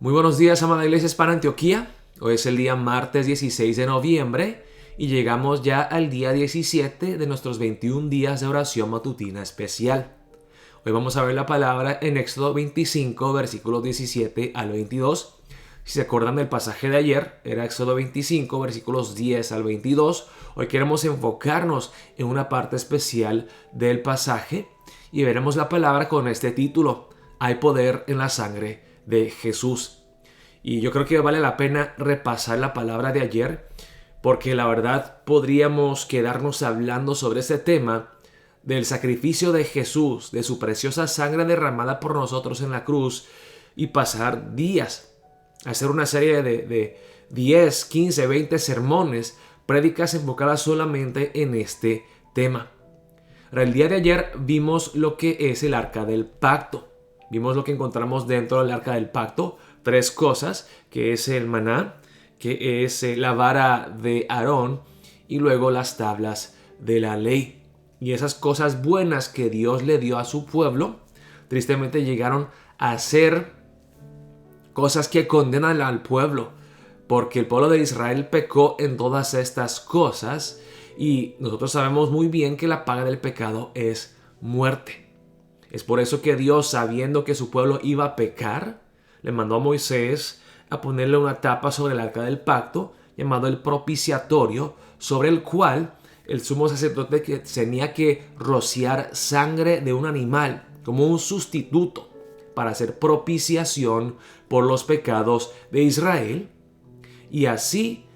Muy buenos días, amada Iglesia Hispana Antioquía. Hoy es el día martes 16 de noviembre y llegamos ya al día 17 de nuestros 21 días de oración matutina especial. Hoy vamos a ver la palabra en Éxodo 25, versículos 17 al 22. Si se acuerdan del pasaje de ayer, era Éxodo 25, versículos 10 al 22. Hoy queremos enfocarnos en una parte especial del pasaje y veremos la palabra con este título: Hay poder en la sangre de Jesús. Y yo creo que vale la pena repasar la palabra de ayer, porque la verdad podríamos quedarnos hablando sobre este tema del sacrificio de Jesús, de su preciosa sangre derramada por nosotros en la cruz, y pasar días, hacer una serie de 10, 15, 20 sermones, prédicas enfocadas solamente en este tema. El día de ayer vimos lo que es el arca del pacto. Vimos lo que encontramos dentro del arca del pacto. 3 cosas, que es el maná, que es la vara de Aarón y luego las tablas de la ley. Y esas cosas buenas que Dios le dio a su pueblo, tristemente llegaron a ser cosas que condenan al pueblo, porque el pueblo de Israel pecó en todas estas cosas y nosotros sabemos muy bien que la paga del pecado es muerte. Es por eso que Dios, sabiendo que su pueblo iba a pecar, le mandó a Moisés a ponerle una tapa sobre el arca del pacto, llamado el propiciatorio, sobre el cual el sumo sacerdote tenía que rociar sangre de un animal como un sustituto para hacer propiciación por los pecados de Israel, y así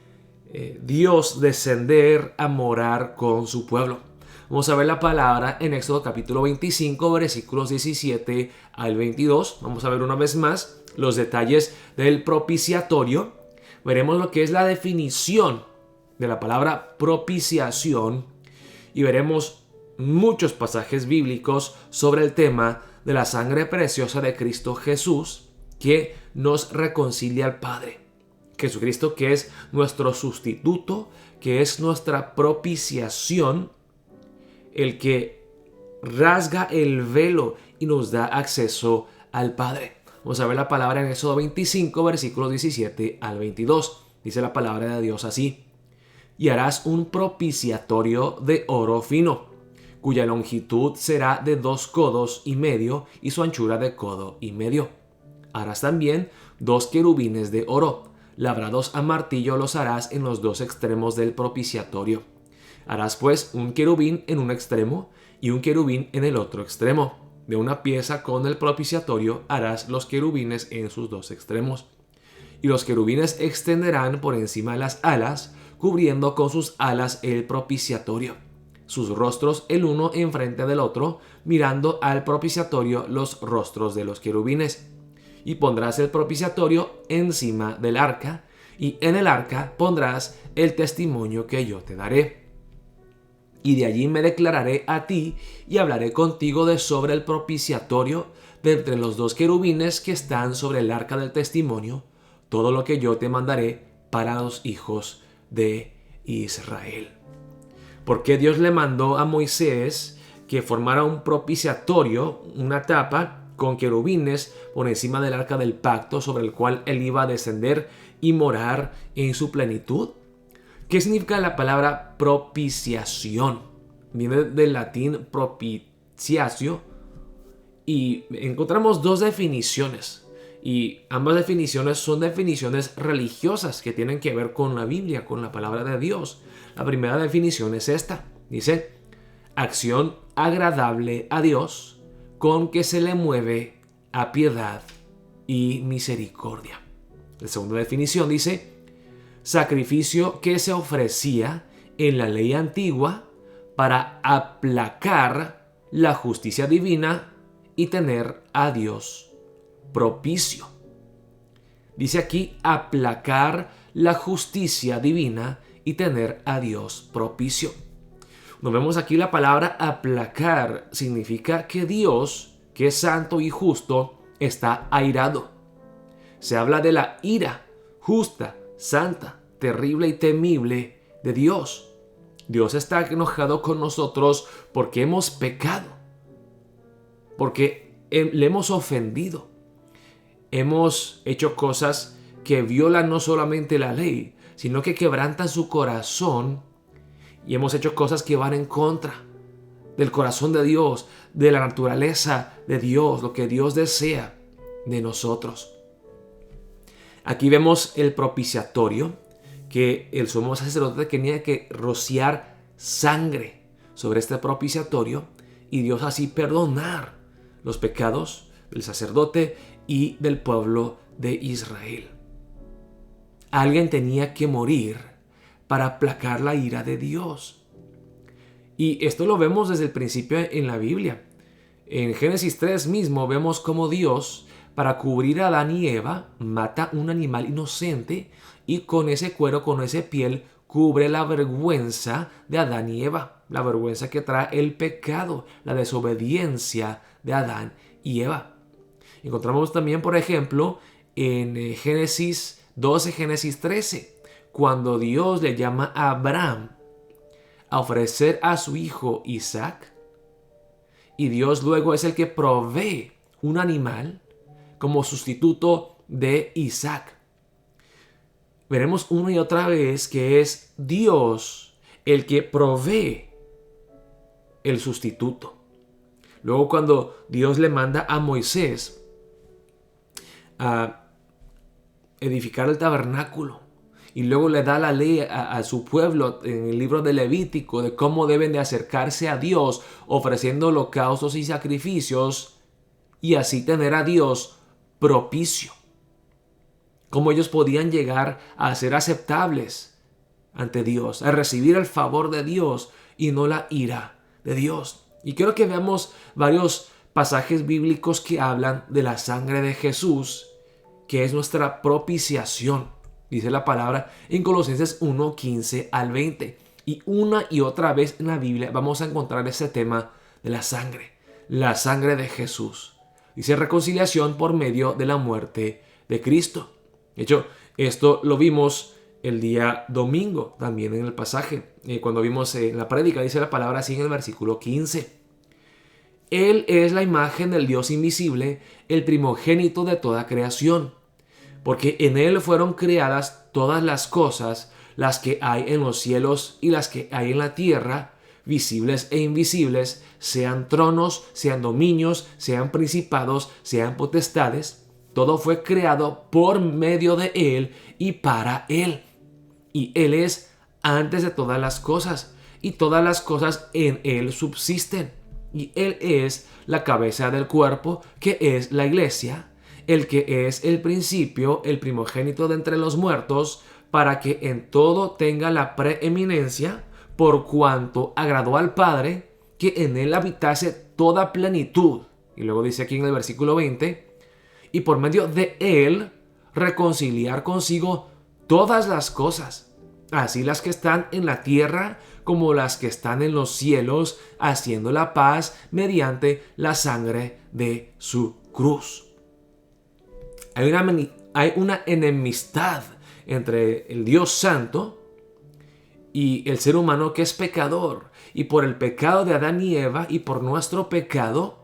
Dios descender a morar con su pueblo. Vamos a ver la palabra en Éxodo capítulo 25, versículos 17 al 22. Vamos a ver una vez más los detalles del propiciatorio. Veremos lo que es la definición de la palabra propiciación y veremos muchos pasajes bíblicos sobre el tema de la sangre preciosa de Cristo Jesús que nos reconcilia al Padre. Jesucristo, que es nuestro sustituto, que es nuestra propiciación, el que rasga el velo y nos da acceso al Padre. Vamos a ver la palabra en Éxodo 25, versículos 17 al 22. Dice la palabra de Dios así: Y harás un propiciatorio de oro fino, cuya longitud será de 2 codos y medio y su anchura de codo y medio. Harás también 2 querubines de oro, labrados a martillo los harás en los 2 extremos del propiciatorio. Harás pues un querubín en un extremo y un querubín en el otro extremo. De una pieza con el propiciatorio harás los querubines en sus 2 extremos. Y los querubines extenderán por encima de las alas, cubriendo con sus alas el propiciatorio, sus rostros el uno enfrente del otro, mirando al propiciatorio los rostros de los querubines. Y pondrás el propiciatorio encima del arca, y en el arca pondrás el testimonio que yo te daré. Y de allí me declararé a ti y hablaré contigo de sobre el propiciatorio, de entre los 2 querubines que están sobre el arca del testimonio, todo lo que yo te mandaré para los hijos de Israel. Porque Dios le mandó a Moisés que formara un propiciatorio, una tapa con querubines por encima del arca del pacto, sobre el cual él iba a descender y morar en su plenitud. ¿Qué significa la palabra propiciación? Viene del latín propitiatio y encontramos 2 definiciones. Y ambas definiciones son definiciones religiosas que tienen que ver con la Biblia, con la palabra de Dios. La primera definición es esta. Dice: acción agradable a Dios con que se le mueve a piedad y misericordia. La segunda definición dice: sacrificio que se ofrecía en la ley antigua para aplacar la justicia divina y tener a Dios propicio. Dice aquí: aplacar la justicia divina y tener a Dios propicio. Nos vemos aquí la palabra aplacar. Significa que Dios, que es santo y justo, está airado. Se habla de la ira justa, santa, terrible y temible de Dios. Dios está enojado con nosotros porque hemos pecado, porque le hemos ofendido. hemos hecho cosas que violan no solamente la ley, sino que quebrantan su corazón, y hemos hecho cosas que van en contra del corazón de Dios, de la naturaleza de Dios, lo que Dios desea de nosotros. Aquí vemos el propiciatorio, que el sumo sacerdote tenía que rociar sangre sobre este propiciatorio y Dios así perdonar los pecados del sacerdote y del pueblo de Israel. Alguien tenía que morir para aplacar la ira de Dios. Y esto lo vemos desde el principio en la Biblia. En Génesis 3 mismo vemos cómo Dios, para cubrir a Adán y Eva, mata un animal inocente y con ese cuero, con esa piel, cubre la vergüenza de Adán y Eva. La vergüenza que trae el pecado, la desobediencia de Adán y Eva. Encontramos también, por ejemplo, en Génesis 12, Génesis 13, cuando Dios le llama a Abraham a ofrecer a su hijo Isaac, y Dios luego es el que provee un animal como sustituto de Isaac. Veremos una y otra vez que es Dios el que provee el sustituto. Luego, cuando Dios le manda a Moisés a edificar el tabernáculo y luego le da la ley a su pueblo en el libro de Levítico de cómo deben de acercarse a Dios ofreciendo holocaustos y sacrificios y así tener a Dios propicio. Cómo ellos podían llegar a ser aceptables ante Dios, a recibir el favor de Dios y no la ira de Dios. Y quiero que veamos varios pasajes bíblicos que hablan de la sangre de Jesús, que es nuestra propiciación. Dice la palabra en Colosenses 1, 15 al 20. Y una y otra vez en la Biblia vamos a encontrar ese tema de la sangre de Jesús. Dice reconciliación por medio de la muerte de Cristo. De hecho, esto lo vimos el día domingo también en el pasaje. Cuando vimos en la prédica, dice la palabra así en el versículo 15. Él es la imagen del Dios invisible, el primogénito de toda creación. Porque en Él fueron creadas todas las cosas, las que hay en los cielos y las que hay en la tierra, visibles e invisibles, sean tronos, sean dominios, sean principados, sean potestades. Todo fue creado por medio de Él y para Él. Y Él es antes de todas las cosas, y todas las cosas en Él subsisten. Y Él es la cabeza del cuerpo, que es la iglesia, el que es el principio, el primogénito de entre los muertos, para que en todo tenga la preeminencia, por cuanto agradó al Padre que en Él habitase toda plenitud. Y luego dice aquí en el versículo 20, y por medio de Él reconciliar consigo todas las cosas, así las que están en la tierra como las que están en los cielos, haciendo la paz mediante la sangre de su cruz. Hay una enemistad entre el Dios Santo y el ser humano que es pecador. Y por el pecado de Adán y Eva y por nuestro pecado,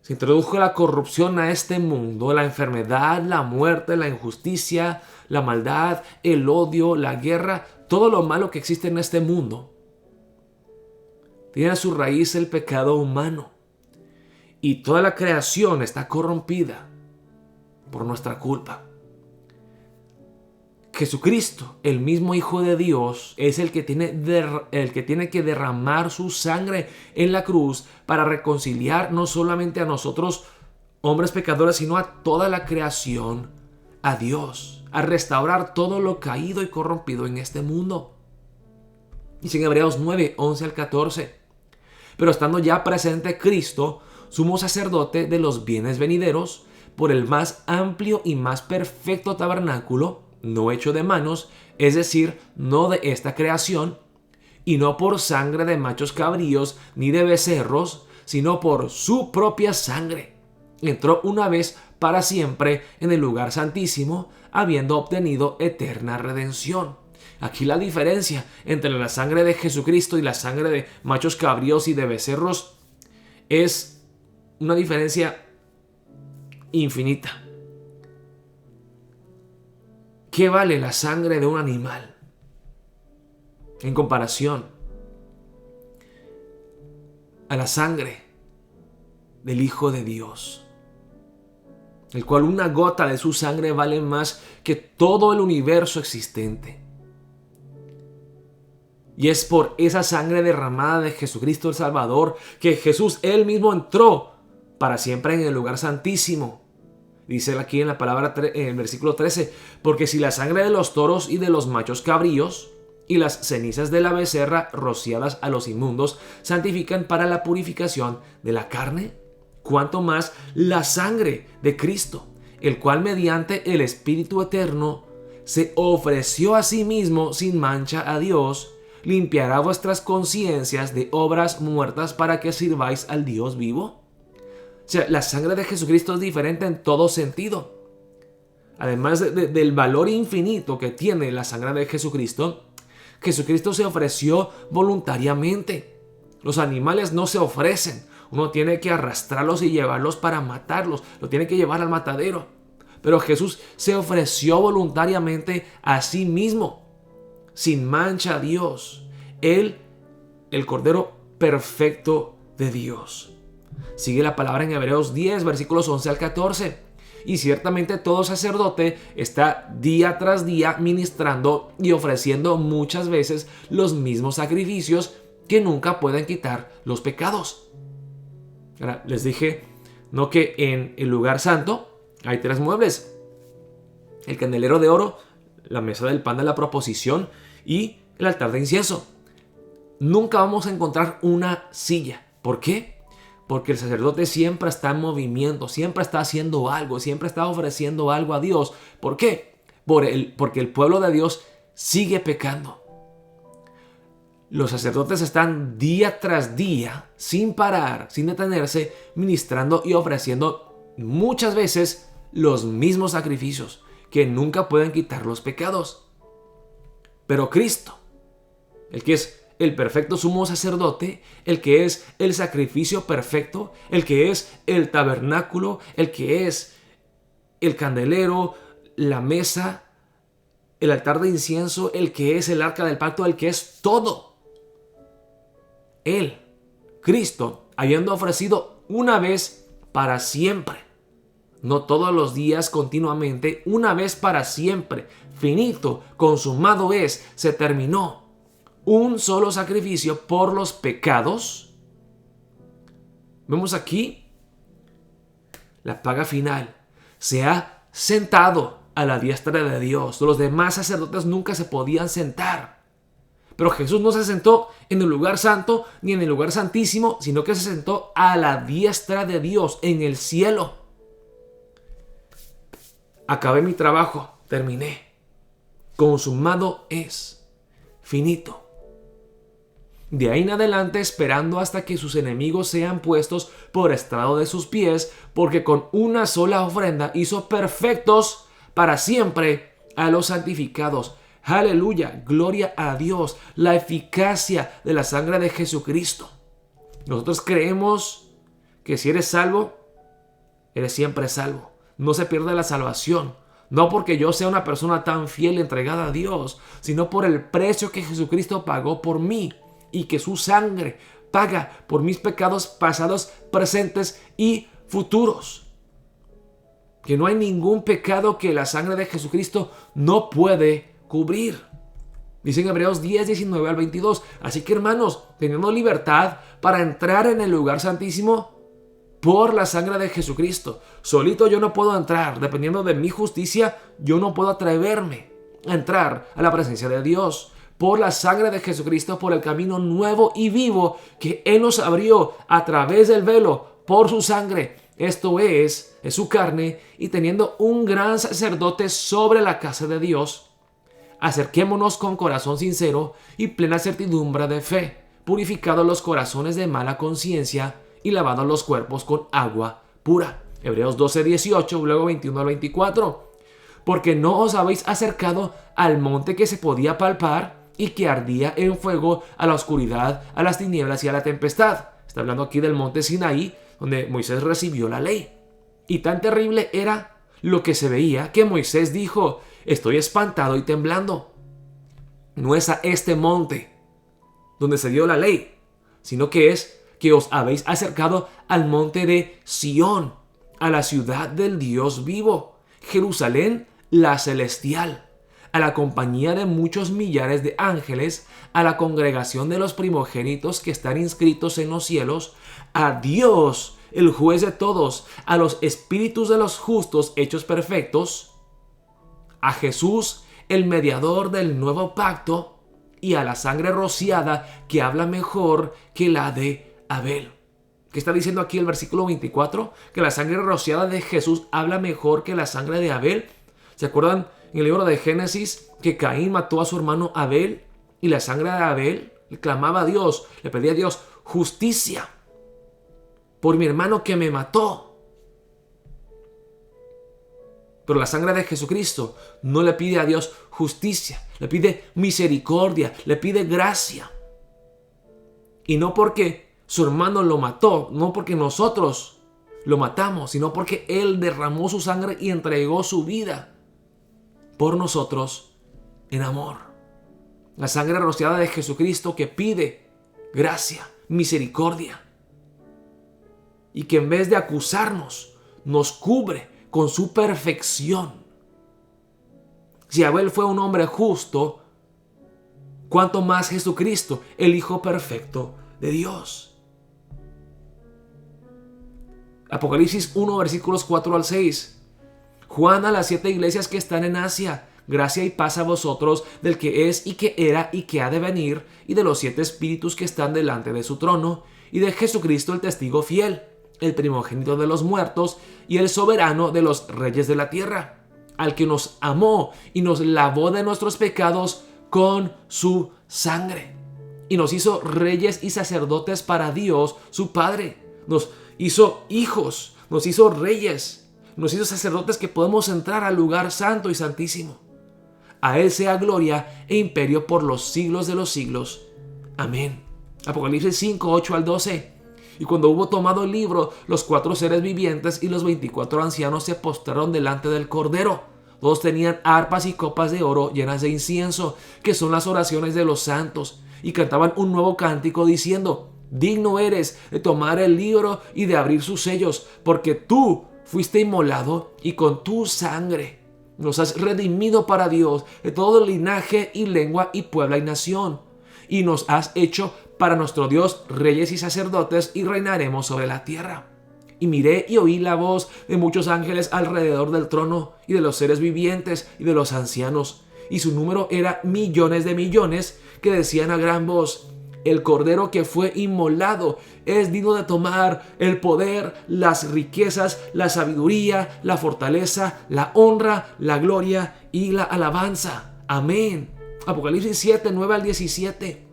se introdujo la corrupción a este mundo, la enfermedad, la muerte, la injusticia, la maldad, el odio, la guerra, todo lo malo que existe en este mundo. Tiene a su raíz el pecado humano. Y toda la creación está corrompida por nuestra culpa. Jesucristo, el mismo Hijo de Dios, es el que tiene que derramar su sangre en la cruz para reconciliar no solamente a nosotros, hombres pecadores, sino a toda la creación, a Dios, a restaurar todo lo caído y corrompido en este mundo. Dice en Hebreos 9, 11 al 14. Pero estando ya presente Cristo, sumo sacerdote de los bienes venideros, por el más amplio y más perfecto tabernáculo, no hecho de manos, es decir, no de esta creación, y no por sangre de machos cabríos ni de becerros, sino por su propia sangre. Entró una vez para siempre en el lugar santísimo, habiendo obtenido eterna redención. Aquí la diferencia entre la sangre de Jesucristo y la sangre de machos cabríos y de becerros es una diferencia infinita. ¿Qué vale la sangre de un animal en comparación a la sangre del Hijo de Dios, el cual una gota de su sangre vale más que todo el universo existente? Y es por esa sangre derramada de Jesucristo el Salvador que Jesús él mismo entró para siempre en el lugar santísimo. Dice aquí en la palabra, en el versículo 13, porque si la sangre de los toros y de los machos cabríos y las cenizas de la becerra rociadas a los inmundos santifican para la purificación de la carne, cuanto más la sangre de Cristo, el cual mediante el Espíritu Eterno se ofreció a sí mismo sin mancha a Dios, limpiará vuestras conciencias de obras muertas para que sirváis al Dios vivo. O sea, la sangre de Jesucristo es diferente en todo sentido. Además del valor infinito que tiene la sangre de Jesucristo, Jesucristo se ofreció voluntariamente. Los animales no se ofrecen. Uno tiene que arrastrarlos y llevarlos para matarlos. Lo tiene que llevar al matadero. Pero Jesús se ofreció voluntariamente a sí mismo, sin mancha a Dios. Él, el Cordero perfecto de Dios. Sigue la palabra en Hebreos 10, versículos 11 al 14. Y ciertamente todo sacerdote está día tras día ministrando y ofreciendo muchas veces los mismos sacrificios que nunca pueden quitar los pecados. Ahora, les dije, no, que en el lugar santo hay 3 muebles: el candelero de oro, la mesa del pan de la proposición y el altar de incienso. Nunca vamos a encontrar una silla. ¿Por qué? Porque el sacerdote siempre está en movimiento, siempre está haciendo algo, siempre está ofreciendo algo a Dios. ¿Por qué? Porque el pueblo de Dios sigue pecando. Los sacerdotes están día tras día, sin parar, sin detenerse, ministrando y ofreciendo muchas veces los mismos sacrificios que nunca pueden quitar los pecados. Pero Cristo, el que es el perfecto sumo sacerdote, el que es el sacrificio perfecto, el que es el tabernáculo, el que es el candelero, la mesa, el altar de incienso, el que es el arca del pacto, el que es todo. Él, Cristo, habiendo ofrecido una vez para siempre, no todos los días continuamente, una vez para siempre, finito, consumado es, se terminó. Un solo sacrificio por los pecados. Vemos aquí la paga final. Se ha sentado a la diestra de Dios. Los demás sacerdotes nunca se podían sentar. Pero Jesús no se sentó en el lugar santo ni en el lugar santísimo, sino que se sentó a la diestra de Dios en el cielo. Acabé mi trabajo, terminé. Consumado es, finito. De ahí en adelante esperando hasta que sus enemigos sean puestos por estrado de sus pies, porque con una sola ofrenda hizo perfectos para siempre a los santificados. Aleluya, gloria a Dios, la eficacia de la sangre de Jesucristo. Nosotros creemos que si eres salvo, eres siempre salvo. No se pierde la salvación. No porque yo sea una persona tan fiel y entregada a Dios, sino por el precio que Jesucristo pagó por mí. Y que su sangre paga por mis pecados pasados, presentes y futuros. Que no hay ningún pecado que la sangre de Jesucristo no puede cubrir. Dice en Hebreos 10, 19 al 22. Así que, hermanos, teniendo libertad para entrar en el lugar santísimo por la sangre de Jesucristo. Solito yo no puedo entrar. Dependiendo de mi justicia, yo no puedo atreverme a entrar a la presencia de Dios. Por la sangre de Jesucristo, por el camino nuevo y vivo que Él nos abrió a través del velo, por su sangre, esto es su carne, y teniendo un gran sacerdote sobre la casa de Dios, acerquémonos con corazón sincero y plena certidumbre de fe, purificados los corazones de mala conciencia y lavados los cuerpos con agua pura. Hebreos 12, 18, luego 21 al 24. Porque no os habéis acercado al monte que se podía palpar y que ardía en fuego, a la oscuridad, a las tinieblas y a la tempestad. Está hablando aquí del monte Sinaí, donde Moisés recibió la ley. Y tan terrible era lo que se veía que Moisés dijo: estoy espantado y temblando. No es a este monte donde se dio la ley, sino que es que os habéis acercado al monte de Sión, a la ciudad del Dios vivo, Jerusalén la celestial, a la compañía de muchos millares de ángeles, a la congregación de los primogénitos que están inscritos en los cielos, a Dios, el juez de todos, a los espíritus de los justos hechos perfectos, a Jesús, el mediador del nuevo pacto, y a la sangre rociada que habla mejor que la de Abel. ¿Qué está diciendo aquí el versículo 24? Que la sangre rociada de Jesús habla mejor que la sangre de Abel. ¿Se acuerdan en el libro de Génesis que Caín mató a su hermano Abel? Y la sangre de Abel le clamaba a Dios, le pedía a Dios justicia por mi hermano que me mató. Pero la sangre de Jesucristo no le pide a Dios justicia, le pide misericordia, le pide gracia. Y no porque su hermano lo mató, no porque nosotros lo matamos, sino porque Él derramó su sangre y entregó su vida por nosotros en amor. La sangre rociada de Jesucristo que pide gracia, misericordia. Y que en vez de acusarnos, nos cubre con su perfección. Si Abel fue un hombre justo, ¿cuánto más Jesucristo, el Hijo perfecto de Dios? Apocalipsis 1, versículos 4 al 6. Juan a las 7 iglesias que están en Asia: gracia y paz a vosotros, del que es y que era y que ha de venir, y de los 7 espíritus que están delante de su trono, y de Jesucristo el testigo fiel, el primogénito de los muertos y el soberano de los reyes de la tierra, al que nos amó y nos lavó de nuestros pecados con su sangre, y nos hizo reyes y sacerdotes para Dios su Padre. Nos hizo hijos, nos hizo reyes, nos hizo sacerdotes que podemos entrar al lugar santo y santísimo. A Él sea gloria e imperio por los siglos de los siglos. Amén. Apocalipsis 5, 8 al 12. Y cuando hubo tomado el libro, los 4 seres vivientes y los 24 ancianos se postraron delante del Cordero. Todos tenían arpas y copas de oro llenas de incienso, que son las oraciones de los santos, y cantaban un nuevo cántico diciendo: digno eres de tomar el libro y de abrir sus sellos, porque tú fuiste inmolado y con tu sangre nos has redimido para Dios de todo linaje y lengua y pueblo y nación, y nos has hecho para nuestro Dios reyes y sacerdotes, y reinaremos sobre la tierra. Y miré y oí la voz de muchos ángeles alrededor del trono, y de los seres vivientes y de los ancianos, y su número era millones de millones, que decían a gran voz: el Cordero que fue inmolado es digno de tomar el poder, las riquezas, la sabiduría, la fortaleza, la honra, la gloria y la alabanza. Amén. Apocalipsis 7, 9 al 17.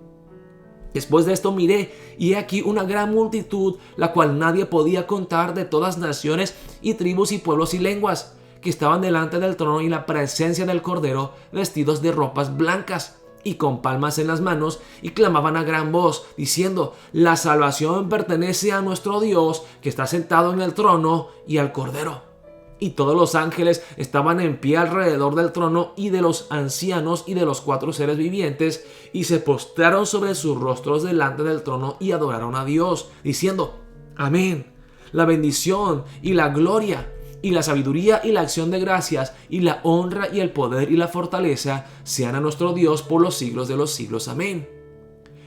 Después de esto miré, y he aquí una gran multitud, la cual nadie podía contar, de todas naciones y tribus y pueblos y lenguas, que estaban delante del trono y la presencia del Cordero, vestidos de ropas blancas y con palmas en las manos, y clamaban a gran voz, diciendo: la salvación pertenece a nuestro Dios, que está sentado en el trono, y al Cordero. Y todos los ángeles estaban en pie alrededor del trono y de los ancianos y de los 4 seres vivientes, y se postraron sobre sus rostros delante del trono y adoraron a Dios, diciendo: amén. La bendición y la gloria y la sabiduría y la acción de gracias y la honra y el poder y la fortaleza sean a nuestro Dios por los siglos de los siglos. Amén.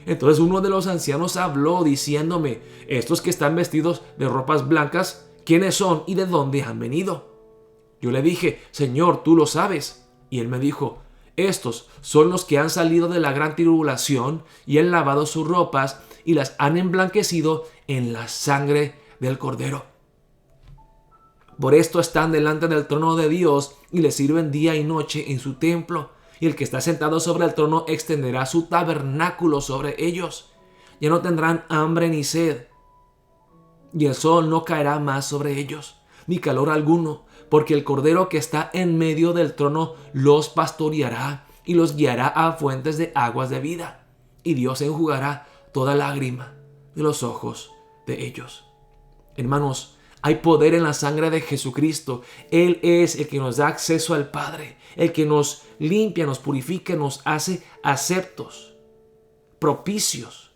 Entonces uno de los ancianos habló diciéndome: estos que están vestidos de ropas blancas, ¿quiénes son y de dónde han venido? Yo le dije: Señor, tú lo sabes. Y él me dijo: estos son los que han salido de la gran tribulación y han lavado sus ropas y las han emblanquecido en la sangre del Cordero. Por esto están delante del trono de Dios y le sirven día y noche en su templo. Y el que está sentado sobre el trono extenderá su tabernáculo sobre ellos. Ya no tendrán hambre ni sed, y el sol no caerá más sobre ellos, ni calor alguno, porque el Cordero que está en medio del trono los pastoreará y los guiará a fuentes de aguas de vida, y Dios enjugará toda lágrima de los ojos de ellos. Hermanos, Hay poder en la sangre de Jesucristo. Él es el que nos da acceso al Padre, el que nos limpia, nos purifica, nos hace aceptos, propicios.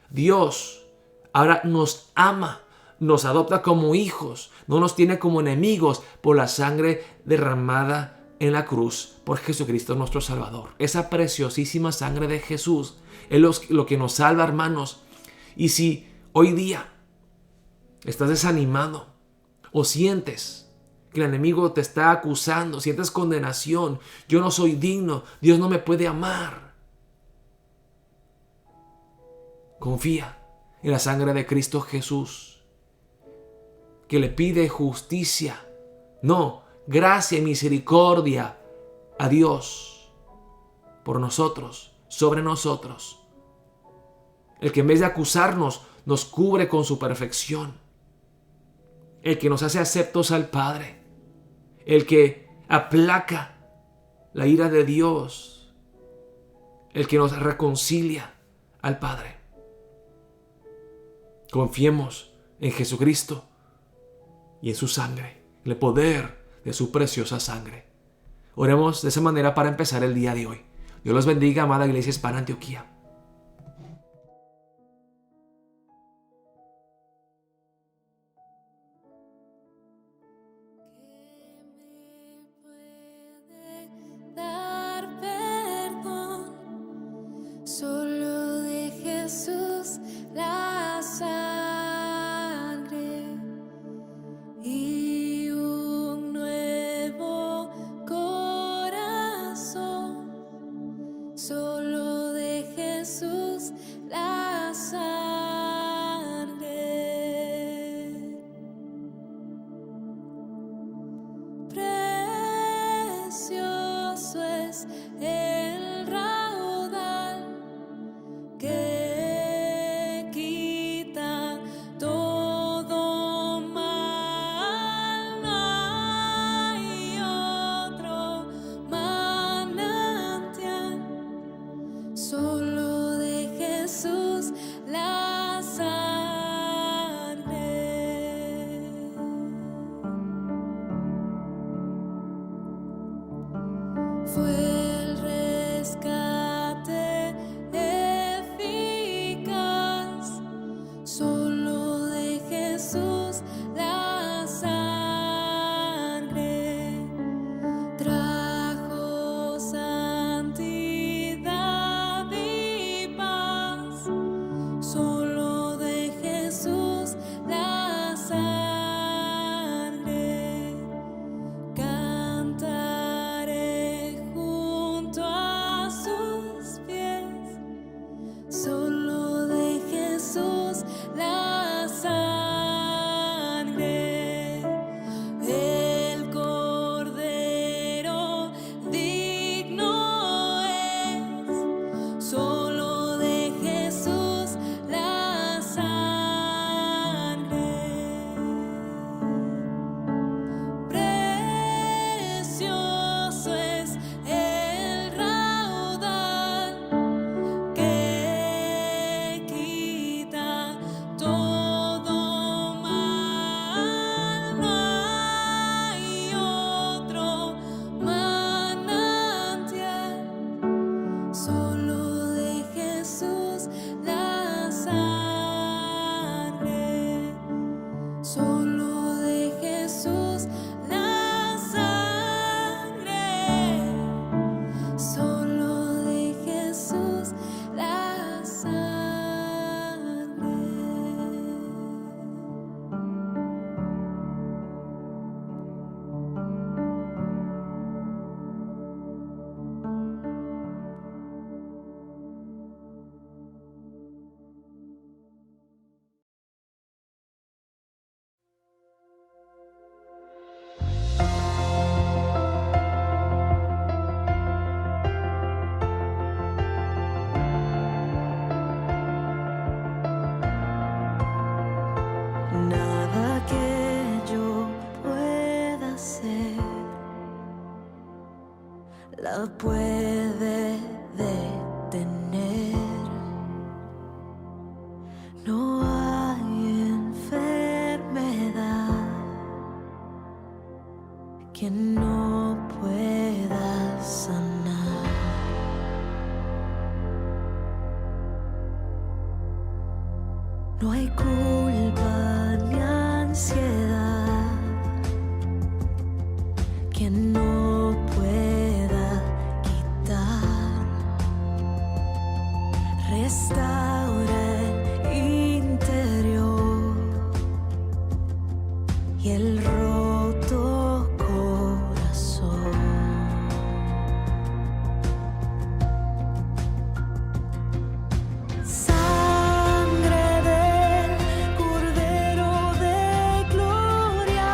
Dios ahora nos ama, nos adopta como hijos, no nos tiene como enemigos por la sangre derramada en la cruz por Jesucristo nuestro Salvador. Esa preciosísima sangre de Jesús es lo que nos salva, hermanos. Y si hoy día estás desanimado o sientes que el enemigo te está acusando, sientes condenación, yo no soy digno, Dios no me puede amar, confía en la sangre de Cristo Jesús, que le pide justicia, no, gracia y misericordia a Dios por nosotros, sobre nosotros. El que en vez de acusarnos, nos cubre con su perfección. El que nos hace aceptos al Padre. El que aplaca la ira de Dios. El que nos reconcilia al Padre. Confiemos en Jesucristo y en su sangre, en el poder de su preciosa sangre. Oremos de esa manera para empezar el día de hoy. Dios los bendiga, amada Iglesia Hispana Antioquía. Solo de Jesús la sangre y un nuevo corazón. Solo de Jesús la sangre. Precioso es el raudal que quita todo mal. No hay otro manantial, solo de Jesús la sangre. Fue el rescate eficaz, solo de Jesús la sangre. Trajo santidad y paz, solo de Jesús la sangre. Cantaré junto a sus pies, solo de Jesús la sangre. El Cordero digno es, solo de Jesús la sangre. Precioso es el raudal que quita todo mal. No hay otro manantial, solo de Jesús la sangre. Solo de Jesús la sangre. Solo de Jesús la sangre. Nada que yo pueda hacer la puede detener. No hay enfermedad que no pueda quitar. Restaura el interior y el roto corazón. Sangre del Cordero de gloria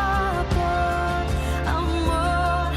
por amor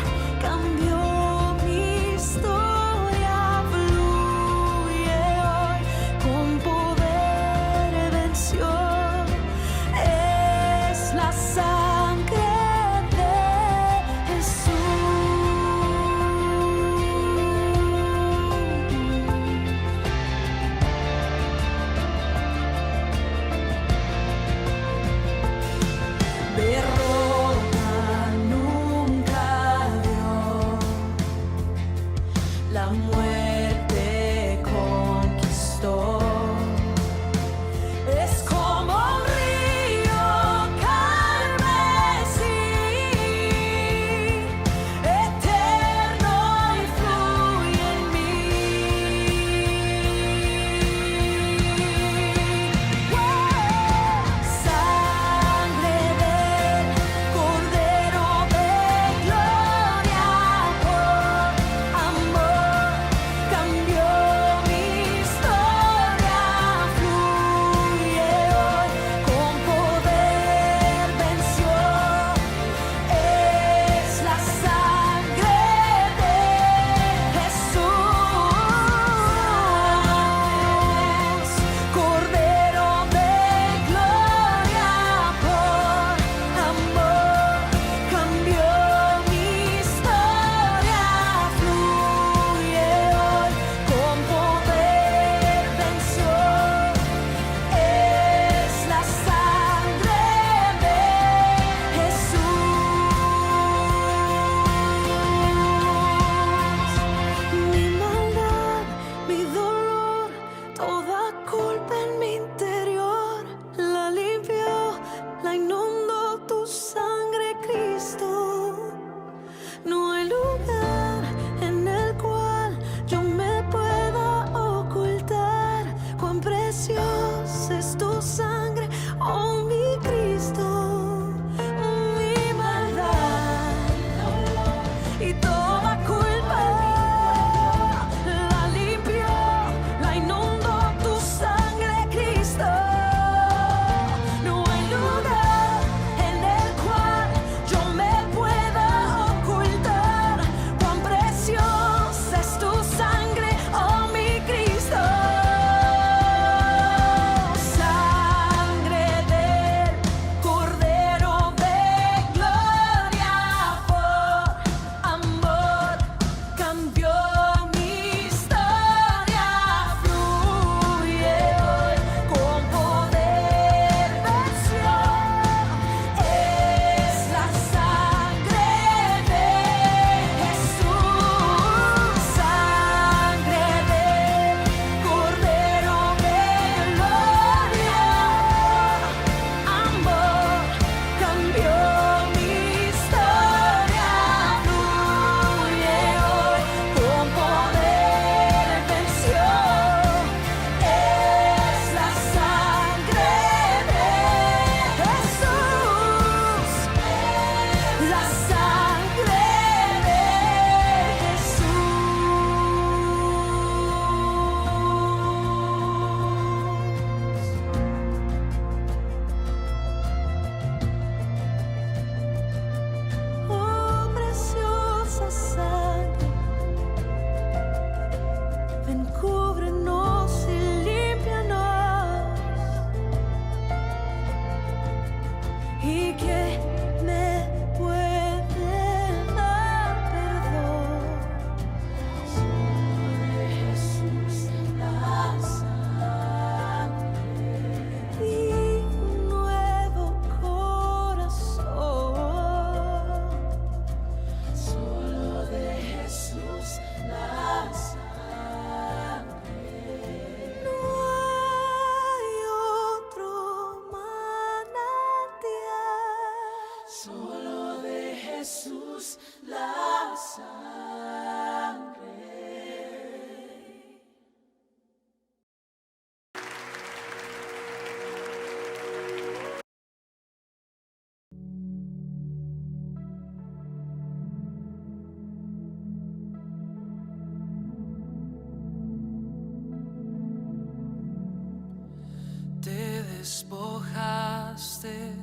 Te despojaste,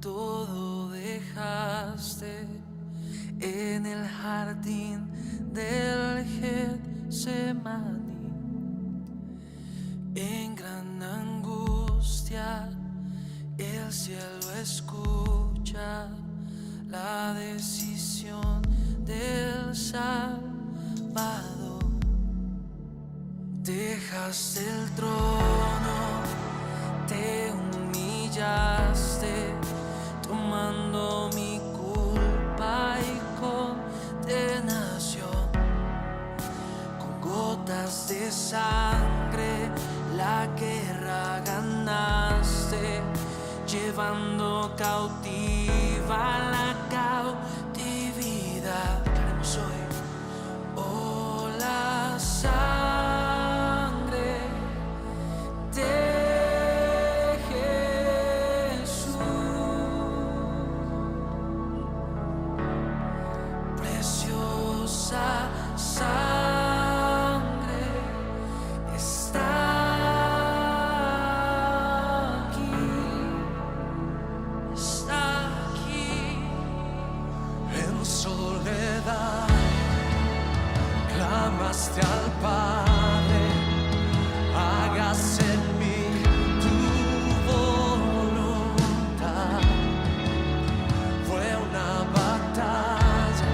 todo dejaste en el jardín del Getsemaní. En gran angustia el cielo escucha la decisión del Salvador. Dejaste el trono, te humillaste, tomando mi culpa y condenación. Con gotas de sangre la guerra ganaste, llevando cautiva la cautividad. Claremos hoy, oh, la sangre de Jesús, preciosa sangre, está aquí, en soledad. Clamaste al Padre, hágase en mí tu voluntad. Fue una batalla,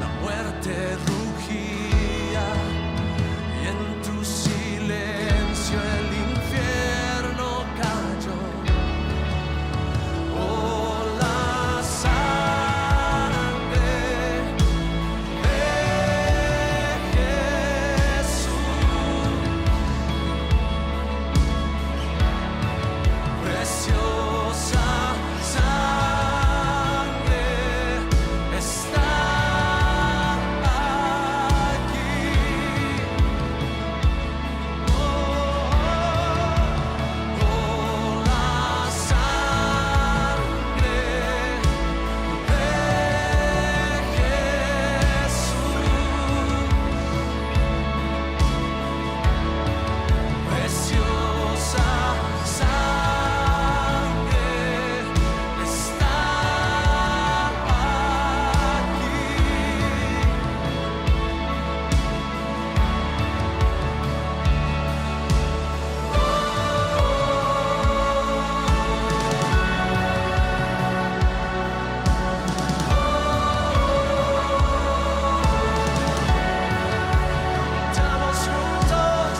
la muerte rugía, y en tu silencio el infierno cayó. Oh, la sangre de Jesús, preciosa sangre, está aquí. Oh, la sangre de Jesús, preciosa sangre, está aquí. Estamos juntos.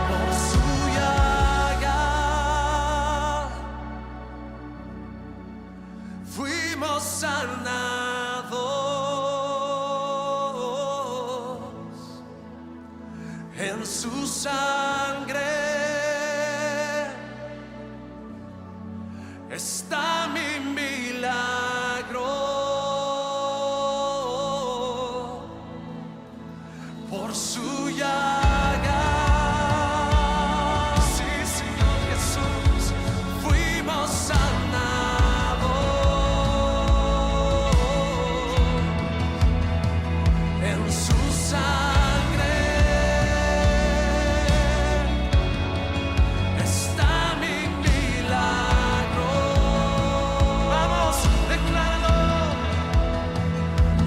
Por su llaga fuimos sanados, en su sangre está mi milagro. Por su llaga, sí, Señor Jesús, fuimos sanados, en su sangre está mi milagro. Vamos, decláralo.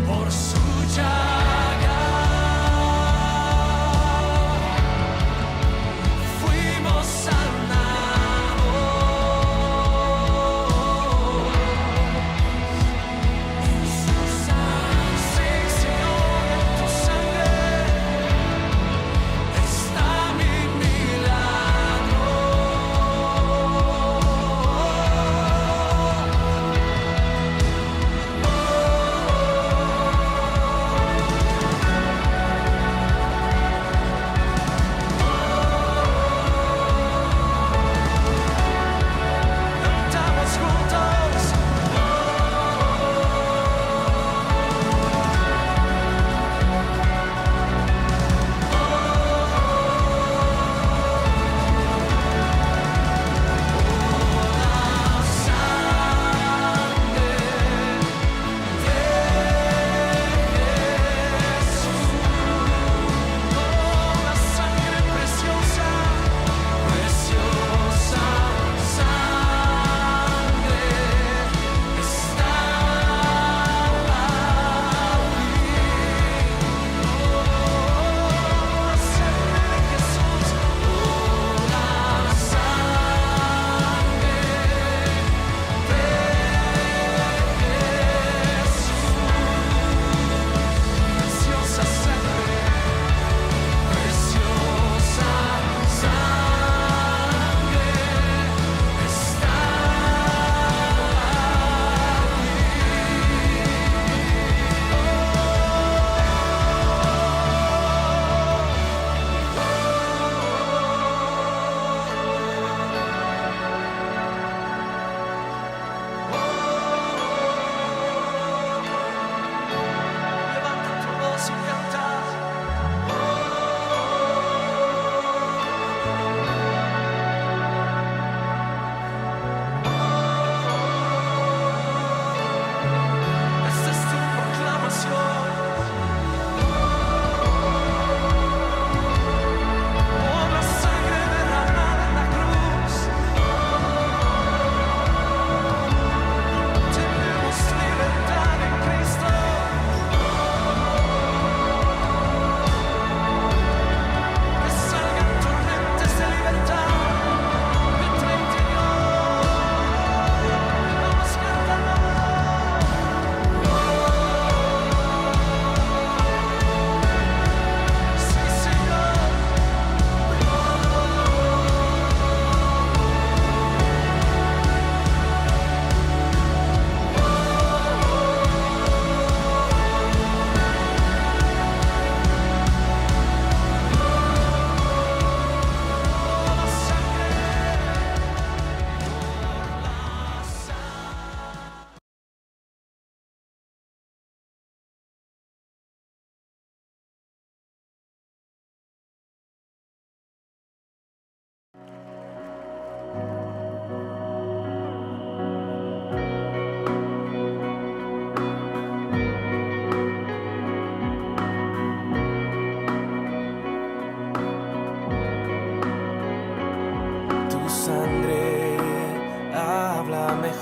Por su llaga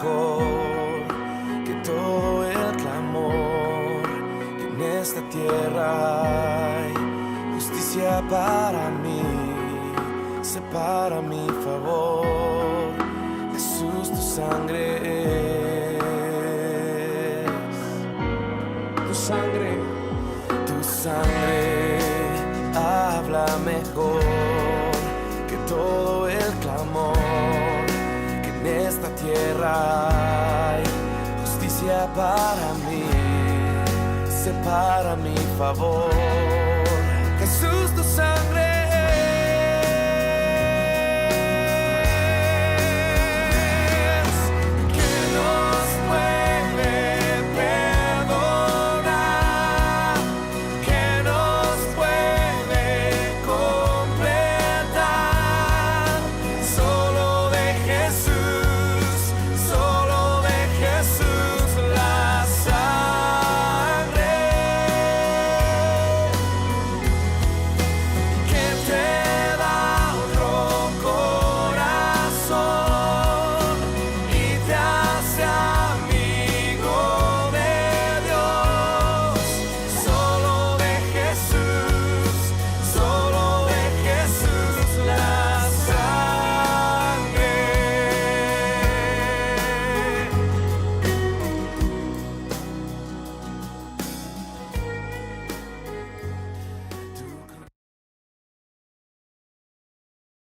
mejor que todo el clamor que en esta tierra hay. Justicia para mí, separa mi favor. Jesús, tu sangre es. Tu sangre habla mejor que todo el clamor que en esta tierra hay. Justicia para mí, separa mi favor.